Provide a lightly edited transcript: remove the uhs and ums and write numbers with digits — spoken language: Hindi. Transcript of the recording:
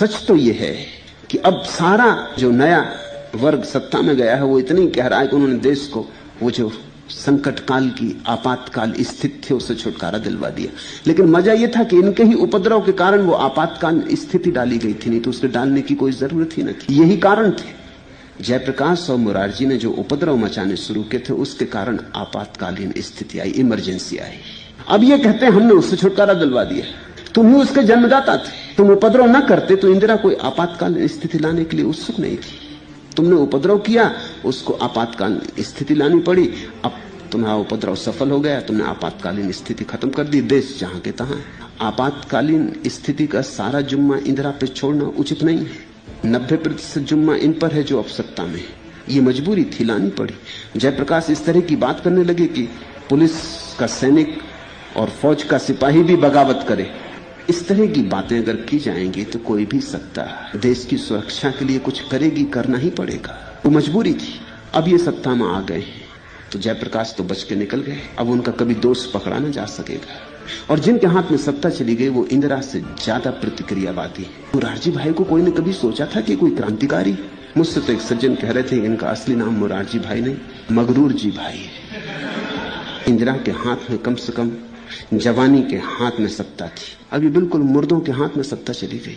सच तो यह है कि अब सारा जो नया वर्ग सत्ता में गया है वो इतनी कह रहा है कि उन्होंने देश को वो जो संकट काल की आपातकाल स्थिति थी उससे छुटकारा दिलवा दिया। लेकिन मजा यह था कि इनके ही उपद्रव के कारण वो आपातकाल स्थिति डाली गई थी, नहीं तो उसके डालने की कोई जरूरत ही न थी। यही कारण थे। जयप्रकाश और मुरारजी ने जो उपद्रव मचाने शुरू किए थे उसके कारण आपातकालीन स्थिति आई, इमरजेंसी आई। अब ये कहते हैं हमने उससे छुटकारा दिलवा दिया। तुम ही उसके जन्मदाता थे। तुम उपद्रव न करते तो इंदिरा कोई आपातकालीन स्थिति लाने के लिए उत्सुक नहीं थी। तुमने उपद्रव किया, उसको आपातकालीन स्थिति लानी पड़ी। अब तुम्हारा उपद्रव सफल हो गया, तुमने आपातकालीन स्थिति खत्म कर दी। देश जहां के तहां। आपातकालीन स्थिति का सारा जुम्मा इंदिरा पे छोड़ना उचित नहीं है। 90% जुम्मा इन पर है जो अब सत्ता में है। ये मजबूरी थी, लानी पड़ी। जयप्रकाश इस तरह की बात करने लगे कि पुलिस का सैनिक और फौज का सिपाही भी बगावत करे। इस तरह की बातें अगर की जाएंगी तो कोई भी सत्ता देश की सुरक्षा के लिए कुछ करेगी, करना ही पड़ेगा। वो मजबूरी थी। अब ये सत्ता में आ गए तो जयप्रकाश तो बच के निकल गए। अब उनका कभी दोष पकड़ा ना जा सकेगा। और जिनके हाथ में सत्ता चली गई वो इंदिरा से ज्यादा प्रतिक्रियावादी। मुरारजी भाई को कोई ने कभी सोचा था कि कोई क्रांतिकारी? मुझसे तो एक सज्जन कह रहे थे इनका असली नाम मुरारजी भाई नहीं, मगरूर जी भाई है। इंदिरा के हाथ में कम से कम जवानी के हाथ में सत्ता थी। अभी बिल्कुल मुर्दों के हाथ में सत्ता चली गई।